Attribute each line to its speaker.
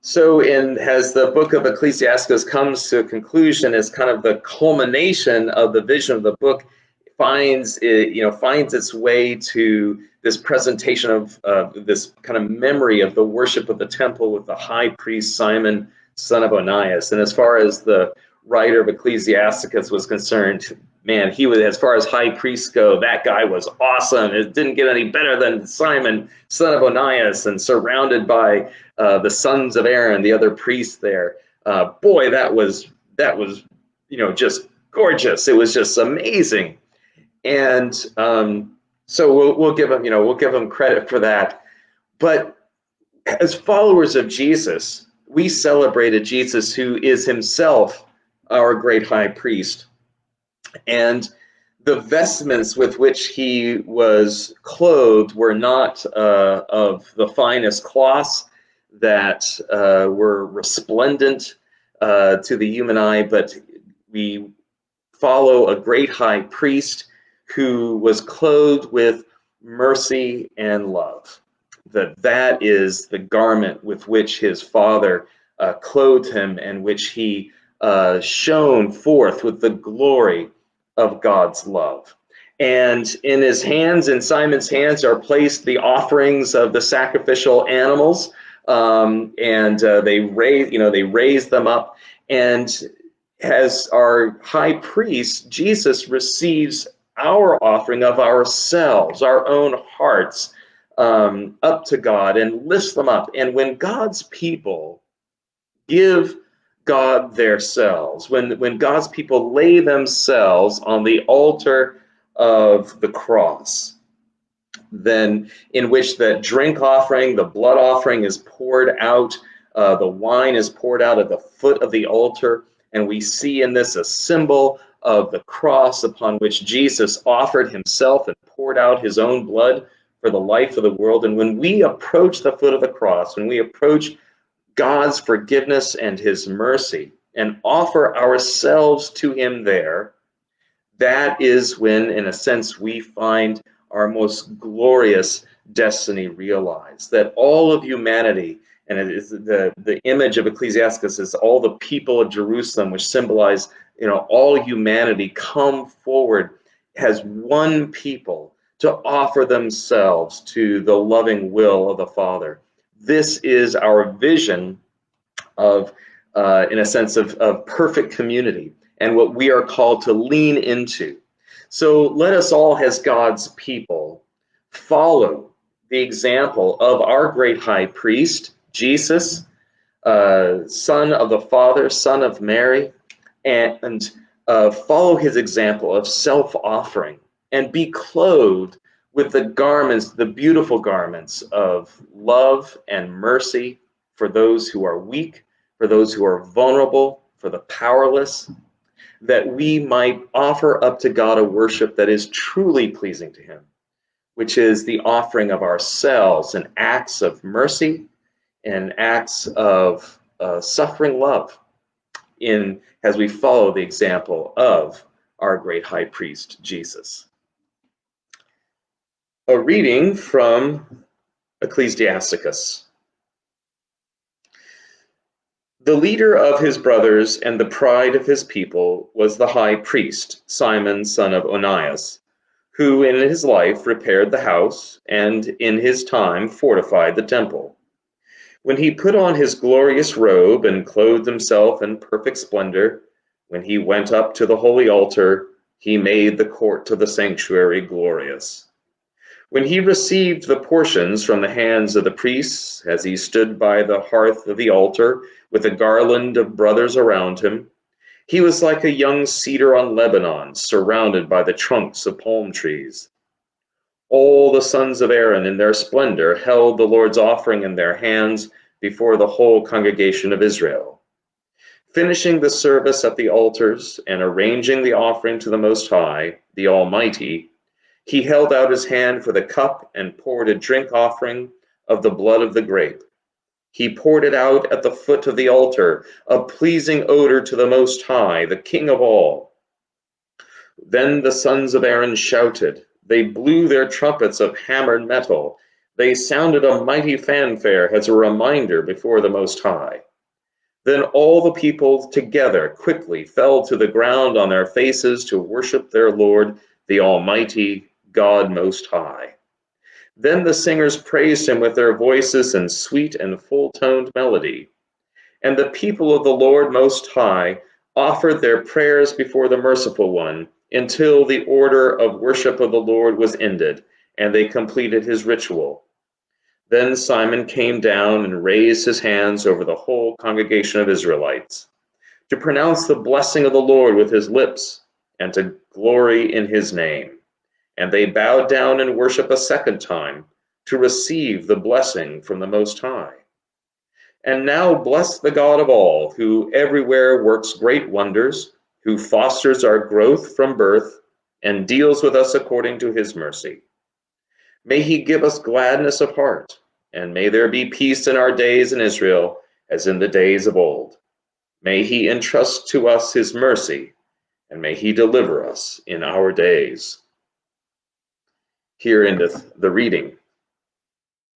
Speaker 1: As the book of Ecclesiasticus comes to a conclusion, as kind of the culmination of the vision of the book, finds its way to this presentation of this kind of memory of the worship of the temple with the high priest Simon, son of Onias. And as far as the writer of Ecclesiasticus was concerned, man, he was, as far as high priests go, that guy was awesome. It didn't get any better than Simon, son of Onias, and surrounded by the sons of Aaron, the other priests there. Boy, that was just gorgeous. It was just amazing. And so we'll give him credit for that. But as followers of Jesus, we celebrated Jesus, who is himself our great high priest. And the vestments with which he was clothed were not of the finest cloths that were resplendent to the human eye, but we follow a great high priest who was clothed with mercy and love. That is the garment with which his Father clothed him, and which he shone forth with the glory of God's love. And in his hands, in Simon's hands, are placed the offerings of the sacrificial animals, and they raise them up. And as our high priest, Jesus receives our offering of ourselves, our own hearts, up to God, and lifts them up. And when God's people give God themselves, when God's people lay themselves on the altar of the cross, then in which the drink offering, the blood offering is poured out, the wine is poured out at the foot of the altar, and we see in this a symbol of the cross upon which Jesus offered himself and poured out his own blood for the life of the world. And when we approach the foot of the cross, when we approach God's forgiveness and his mercy and offer ourselves to him there, that is when, in a sense, we find our most glorious destiny realized. That all of humanity, and it is the image of Ecclesiasticus is all the people of Jerusalem, which symbolize, all humanity come forward as one people to offer themselves to the loving will of the Father. This is our vision of, in a sense, of perfect community, and what we are called to lean into. So let us all, as God's people, follow the example of our great high priest, Jesus, Son of the Father, Son of Mary, and follow his example of self-offering, and be clothed with the garments, the beautiful garments of love and mercy for those who are weak, for those who are vulnerable, for the powerless, that we might offer up to God a worship that is truly pleasing to him, which is the offering of ourselves in acts of mercy and acts of suffering love, as we follow the example of our great high priest, Jesus. A reading from Ecclesiasticus. The leader of his brothers and the pride of his people was the high priest, Simon, son of Onias, who in his life repaired the house, and in his time fortified the temple. When he put on his glorious robe and clothed himself in perfect splendor, when he went up to the holy altar, he made the court of the sanctuary glorious. When he received the portions from the hands of the priests, as he stood by the hearth of the altar with a garland of brothers around him, he was like a young cedar on Lebanon, surrounded by the trunks of palm trees. All the sons of Aaron in their splendor held the Lord's offering in their hands before the whole congregation of Israel. Finishing the service at the altars and arranging the offering to the Most High, the Almighty, he held out his hand for the cup and poured a drink offering of the blood of the grape. He poured it out at the foot of the altar, a pleasing odor to the Most High, the King of all. Then the sons of Aaron shouted. They blew their trumpets of hammered metal. They sounded a mighty fanfare as a reminder before the Most High. Then all the people together quickly fell to the ground on their faces to worship their Lord, the Almighty God Most High. Then the singers praised him with their voices in sweet and full-toned melody. And the people of the Lord Most High offered their prayers before the Merciful One until the order of worship of the Lord was ended, and they completed his ritual. Then Simon came down and raised his hands over the whole congregation of Israelites, to pronounce the blessing of the Lord with his lips, and to glory in his name. And they bowed down and worshiped a second time, to receive the blessing from the Most High. And now bless the God of all, who everywhere works great wonders, who fosters our growth from birth, and deals with us according to his mercy. May he give us gladness of heart, and may there be peace in our days in Israel, as in the days of old. May he entrust to us his mercy, and may he deliver us in our days. Here endeth the reading